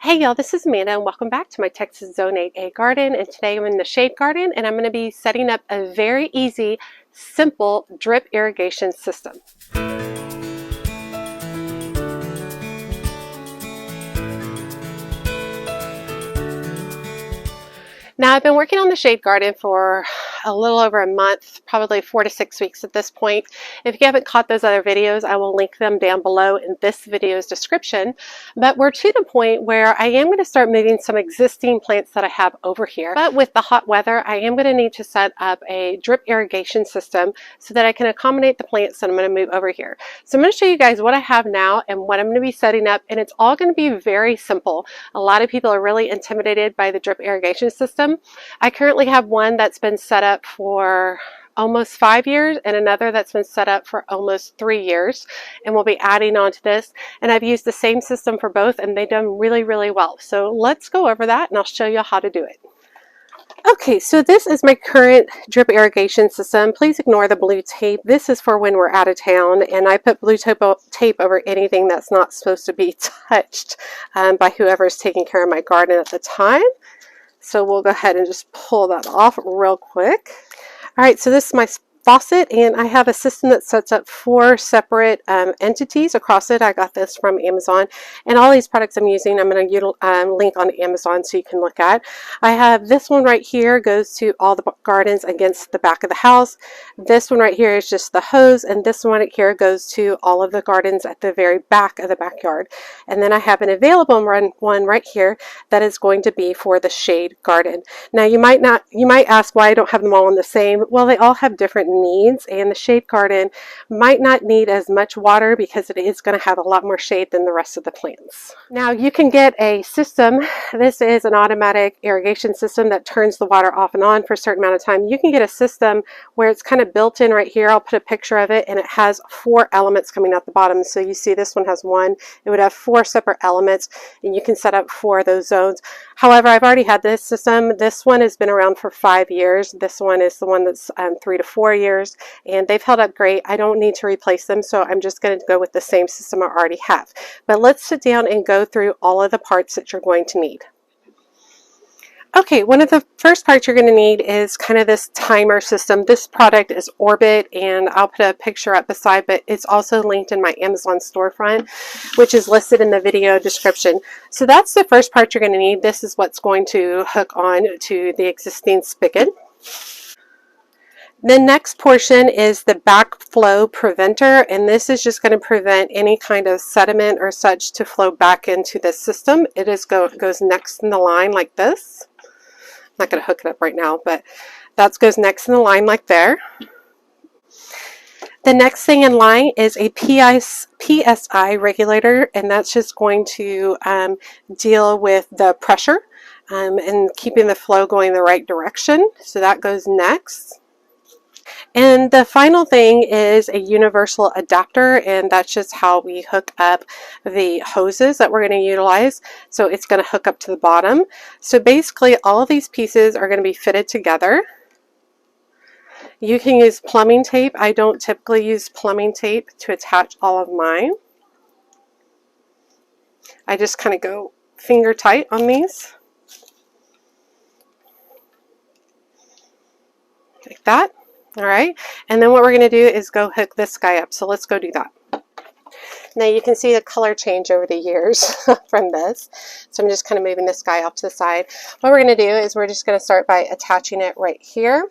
Hey y'all, this is Amanda and welcome back to my Texas Zone 8A garden, and today I'm in the shade garden and I'm going to be setting up a very easy, simple drip irrigation system. Now I've been working on the shade garden for a little over a month, probably 4 to 6 weeks at this point. If you haven't caught those other videos, I will link them down below in this video's description. But we're to the point where I am going to start moving some existing plants that I have over here. But with the hot weather, I am going to need to set up a drip irrigation system so that I can accommodate the plants that I'm going to move over here. So I'm going to show you guys what I have now and what I'm going to be setting up, and it's all going to be very simple. A lot of people are really intimidated by the drip irrigation system. I currently have one that's been set up for almost 5 years and another that's been set up for almost 3 years, and we'll be adding on to this, and I've used the same system for both and they've done really well. So let's go over that and I'll show you how to do it. Okay, so this is my current drip irrigation system. Please ignore the blue tape. This is for when we're out of town, and I put blue tape over anything that's not supposed to be touched by whoever's taking care of my garden at the time. So we'll go ahead and just pull that off real quick. All right, so this is my faucet, and I have a system that sets up 4 separate entities across it. I got this from Amazon, and all these products I'm using I'm going to link on Amazon so you can look at. I have this one right here, goes to all the gardens against the back of the house. This one right here is just the hose, and this one right here goes to all of the gardens at the very back of the backyard. And then I have an available one right here that is going to be for the shade garden. Now you might ask why I don't have them all in the same. Well, they all have different needs, and the shade garden might not need as much water because it is going to have a lot more shade than the rest of the plants. Now you can get a system. This is an automatic irrigation system that turns the water off and on for a certain amount of time. You can get a system where it's kind of built in right here. I'll put a picture of it, and it has 4 elements coming out the bottom. So you see this one has 1. It would have 4 separate elements, and you can set up 4 of those zones. However, I've already had this system. This one has been around for 5 years. This one is the one that's 3 to 4 years, and they've held up great. I don't need to replace them, so I'm just going to go with the same system I already have. But let's sit down and go through all of the parts that you're going to need. Okay, one of the first parts you're going to need is kind of this timer system. This product is Orbit, and I'll put a picture up beside, but it's also linked in my Amazon storefront, which is listed in the video description. So that's the first part you're going to need. This is what's going to hook on to the existing spigot. The next portion is the backflow preventer, and this is just going to prevent any kind of sediment or such to flow back into the system. It goes next in the line like this. I'm not going to hook it up right now, but that goes next in the line like there. The next thing in line is a PSI regulator, and that's just going to deal with the pressure and keeping the flow going the right direction. So that goes next. And the final thing is a universal adapter, and that's just how we hook up the hoses that we're going to utilize. So it's going to hook up to the bottom. So basically all of these pieces are going to be fitted together. You can use plumbing tape. I don't typically use plumbing tape to attach all of mine. I just kind of go finger tight on these. Like that. All right, and then what we're going to do is go hook this guy up. So let's go do that. Now you can see the color change over the years from this. So I'm just kind of moving this guy off to the side. What we're going to do is we're just going to start by attaching it right here.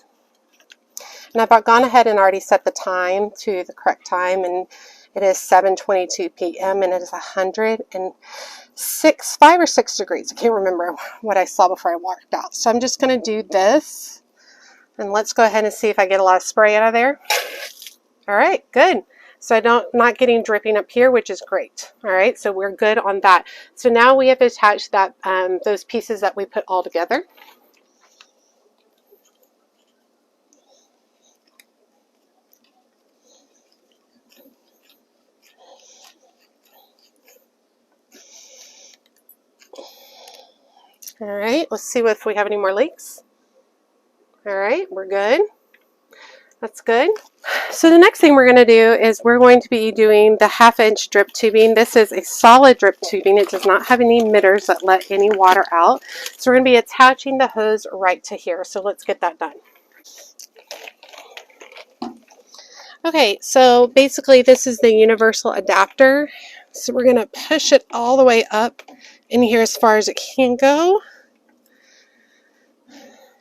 And I've gone ahead and already set the time to the correct time, and it is 7:22 p.m. and it is 5 or 6 degrees. I can't remember what I saw before I walked out. So I'm just going to do this. And let's go ahead and see if I get a lot of spray out of there. All right, good. So not getting dripping up here, which is great. All right, so we're good on that. So now we have to attach that those pieces that we put all together. All right, let's see if we have any more leaks. All right, we're good. That's good. So the next thing we're going to do is we're going to be doing the 1/2-inch drip tubing. This is a solid drip tubing. It does not have any emitters that let any water out. So we're going to be attaching the hose right to here. So let's get that done. Okay, so basically this is the universal adapter. So we're going to push it all the way up in here as far as it can go.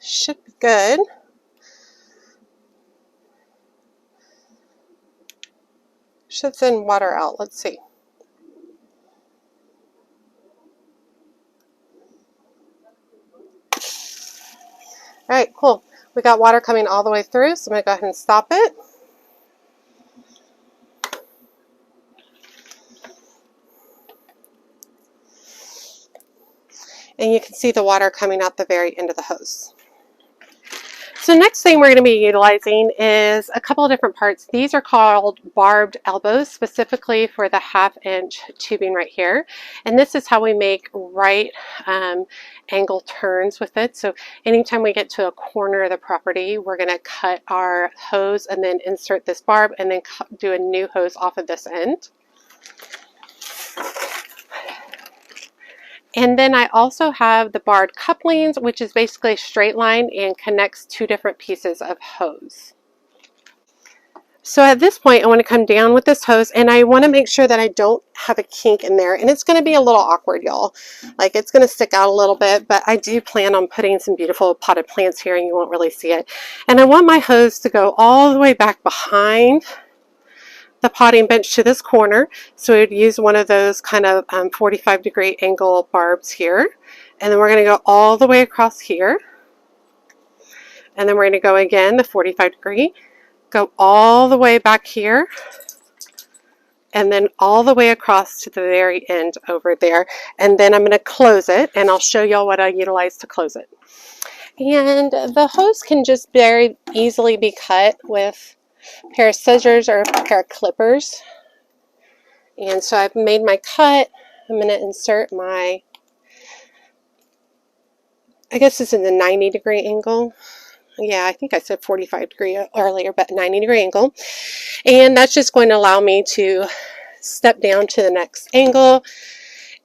Should be good. Should send water out. Let's see. All right, cool. We got water coming all the way through, so I'm going to go ahead and stop it. And you can see the water coming out the very end of the hose. So next thing we're going to be utilizing is a couple of different parts. These are called barbed elbows, specifically for the 1/2-inch tubing right here. And this is how we make right angle turns with it. So anytime we get to a corner of the property, we're going to cut our hose and then insert this barb and then do a new hose off of this end. And then I also have the barred couplings, which is basically a straight line and connects two different pieces of hose. So at this point, I want to come down with this hose, and I want to make sure that I don't have a kink in there. And it's going to be a little awkward, y'all. Like, it's going to stick out a little bit, but I do plan on putting some beautiful potted plants here, and you won't really see it. And I want my hose to go all the way back behind the potting bench to this corner. So we'd use one of those kind of 45-degree angle barbs here. And then we're going to go all the way across here. And then we're going to go again, the 45-degree, go all the way back here, and then all the way across to the very end over there. And then I'm going to close it, and I'll show y'all what I utilize to close it. And the hose can just very easily be cut with a pair of scissors or a pair of clippers. And so I've made my cut. I'm going to insert my, I guess this is the 90-degree angle. Yeah, I think I said 45-degree earlier, but 90-degree angle. And that's just going to allow me to step down to the next angle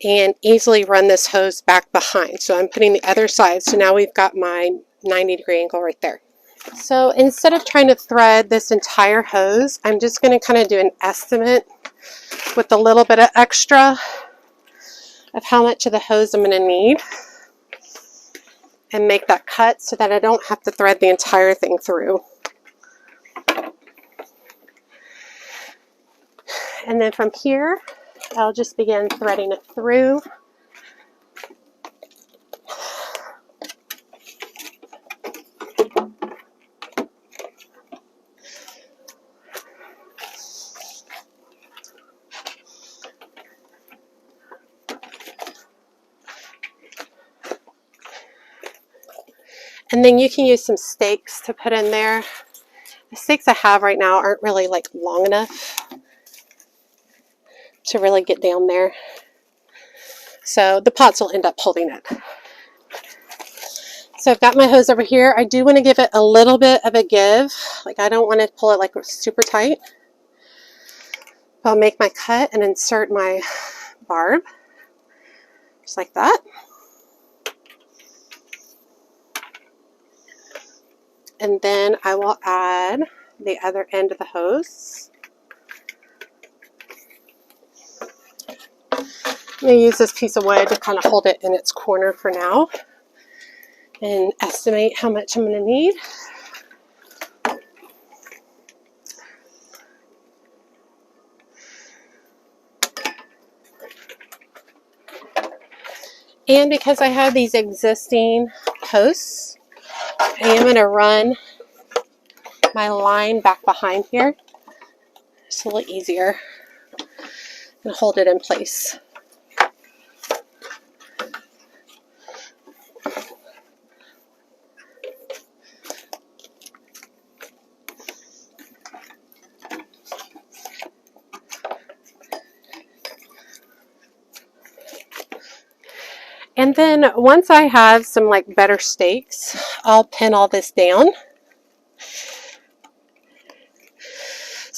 and easily run this hose back behind. So I'm putting the other side. So now we've got my 90-degree angle right there. So instead of trying to thread this entire hose, I'm just going to kind of do an estimate with a little bit of extra of how much of the hose I'm going to need and make that cut so that I don't have to thread the entire thing through. And then from here, I'll just begin threading it through. And then you can use some stakes to put in there. The stakes I have right now aren't really like long enough to really get down there. So the pots will end up holding it. So I've got my hose over here. I do want to give it a little bit of a give. Like, I don't want to pull it like super tight. I'll make my cut and insert my barb. Just like that. And then I will add the other end of the hose. I'm going to use this piece of wood to kind of hold it in its corner for now and estimate how much I'm going to need. And because I have these existing posts, I am going to run my line back behind here. It's a little easier and hold it in place. And then once I have some like better stakes, I'll pin all this down.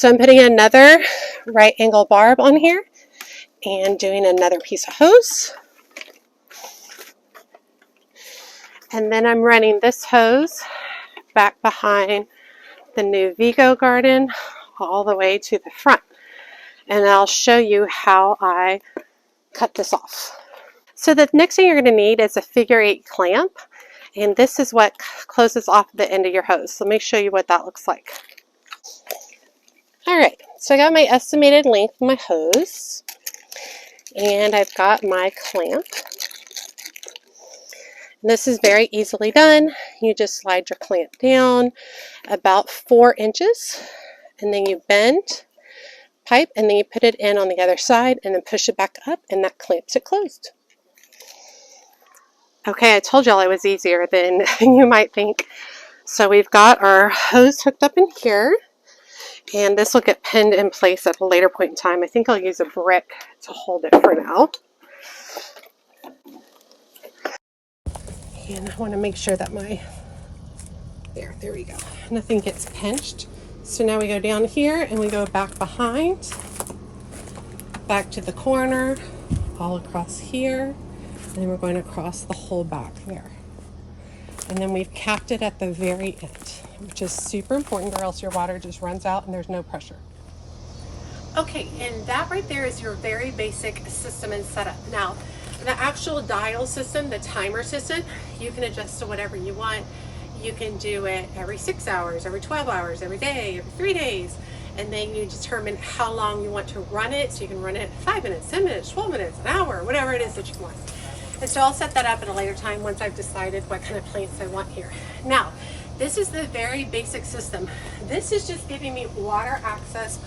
So I'm putting another right angle barb on here and doing another piece of hose. And then I'm running this hose back behind the new Vigo garden all the way to the front. And I'll show you how I cut this off. So the next thing you're going to need is a figure-8 clamp. And this is what closes off the end of your hose. So let me show you what that looks like. Alright, so I got my estimated length of my hose. And I've got my clamp. And this is very easily done. You just slide your clamp down about 4 inches. And then you bend pipe and then you put it in on the other side and then push it back up and that clamps it closed. Okay, I told y'all it was easier than you might think. So we've got our hose hooked up in here, and this will get pinned in place at a later point in time. I think I'll use a brick to hold it for now. And I want to make sure that there we go. Nothing gets pinched. So now we go down here and we go back behind, back to the corner, all across here. And then we're going across the whole back there. And then we've capped it at the very end, which is super important or else your water just runs out and there's no pressure. Okay, and that right there is your very basic system and setup. Now, the actual dial system, the timer system, you can adjust to whatever you want. You can do it every 6 hours, every 12 hours, every day, every 3 days. And then you determine how long you want to run it. So you can run it 5 minutes, 10 minutes, 12 minutes, an hour, whatever it is that you want. And so I'll set that up at a later time once I've decided what kind of plants I want here. Now, this is the very basic system. This is just giving me water access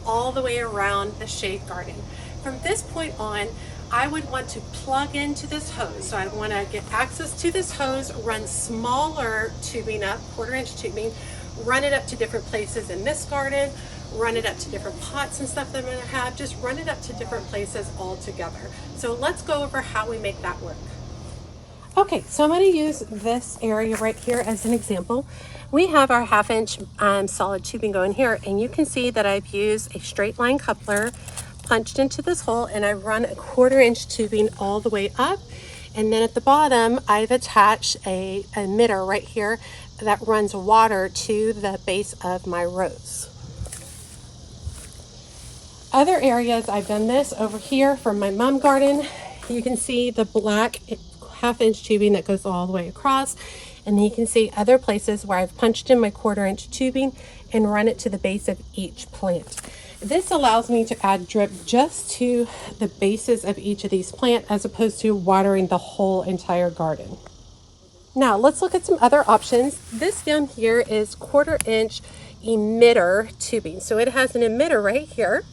all the way around the shade garden. From this point on, I would want to plug into this hose. So I want to get access to this hose, run smaller tubing up, 1/4 inch tubing, run it up to different places in this garden, run it up to different pots and stuff that I'm going to have, just run it up to different places all together. So let's go over how we make that work. Okay, so I'm going to use this area right here as an example. We have our 1/2 inch solid tubing going here, and you can see that I've used a straight line coupler punched into this hole, and I've run a 1/4 inch tubing all the way up. And then at the bottom, I've attached a emitter right here that runs water to the base of my rose. Other areas I've done this over here for my mum garden. You can see the black 1/2 inch tubing that goes all the way across. And then you can see other places where I've punched in my 1/4 inch tubing and run it to the base of each plant. This allows me to add drip just to the bases of each of these plants as opposed to watering the whole entire garden. Now let's look at some other options. This down here is 1/4 inch emitter tubing. So it has an emitter right here.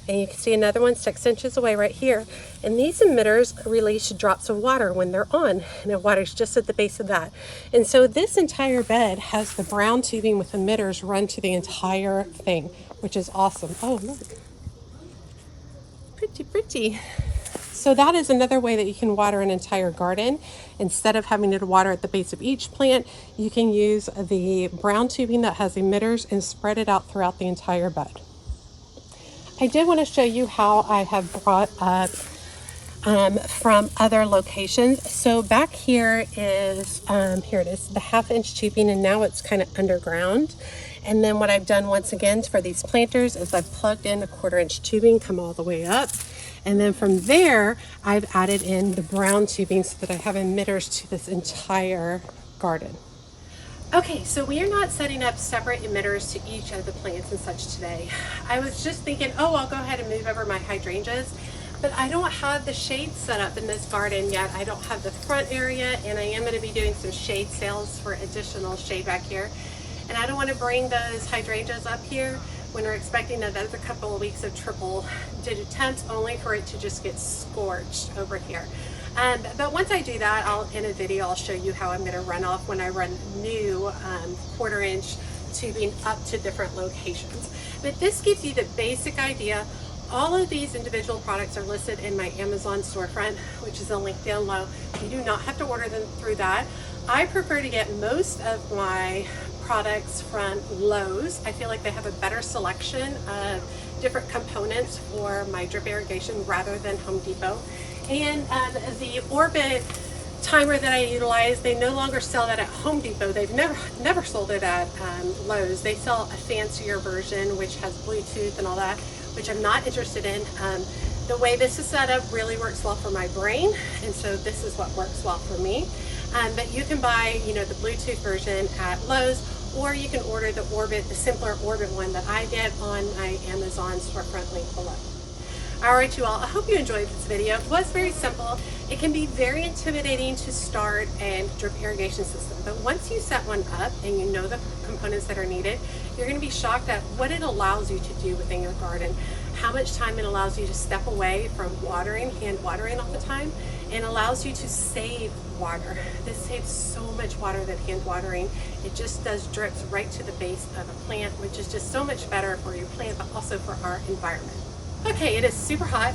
And you can see another one 6 inches away right here. And these emitters release drops of water when they're on. And it waters just at the base of that. And so this entire bed has the brown tubing with emitters run to the entire thing, which is awesome. Oh, look. Pretty, pretty. So that is another way that you can water an entire garden. Instead of having to water at the base of each plant, you can use the brown tubing that has emitters and spread it out throughout the entire bed. I did want to show you how I have brought up from other locations. So back here is, here it is, the 1/2 inch tubing, and now it's kind of underground. And then what I've done once again for these planters is I've plugged in a 1/4 inch tubing, come all the way up. And then from there, I've added in the brown tubing so that I have emitters to this entire garden. Okay, so we are not setting up separate emitters to each of the plants and such today. I was just thinking, oh, I'll go ahead and move over my hydrangeas, but I don't have the shade set up in this garden yet. I don't have the front area, and I am going to be doing some shade sales for additional shade back here. And I don't want to bring those hydrangeas up here when we're expecting another couple of weeks of triple digit temps, only for it to just get scorched over here. But once I do that, in a video, I'll show you how I'm going to run off when I run new 1/4 inch tubing up to different locations. But this gives you the basic idea. All of these individual products are listed in my Amazon storefront, which is a link down below. You do not have to order them through that. I prefer to get most of my products from Lowe's. I feel like they have a better selection of different components for my drip irrigation rather than Home Depot. And the Orbit timer that I utilize, they no longer sell that at Home Depot. They've never sold it at Lowe's. They sell a fancier version which has Bluetooth and all that, which I'm not interested in. The way this is set up really works well for my brain, and so this is what works well for me. But you can buy, the Bluetooth version at Lowe's, or you can order the Orbit, the simpler Orbit one that I get on my Amazon storefront link below. Alright you all, I hope you enjoyed this video. It was very simple. It can be very intimidating to start a drip irrigation system, but once you set one up and you know the components that are needed, you're going to be shocked at what it allows you to do within your garden, how much time it allows you to step away from hand watering all the time, and allows you to save water. This saves so much water than hand watering. It just does drips right to the base of a plant, which is just so much better for your plant, but also for our environment. Okay, it is super hot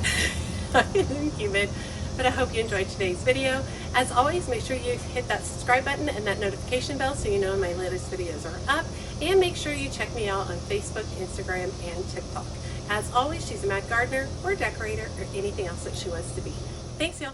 and humid, but I hope you enjoyed today's video. As always, make sure you hit that subscribe button and that notification bell so you know when my latest videos are up, and make sure you check me out on Facebook, Instagram, and TikTok. As always, she's a mad gardener or decorator or anything else that she wants to be. Thanks, y'all.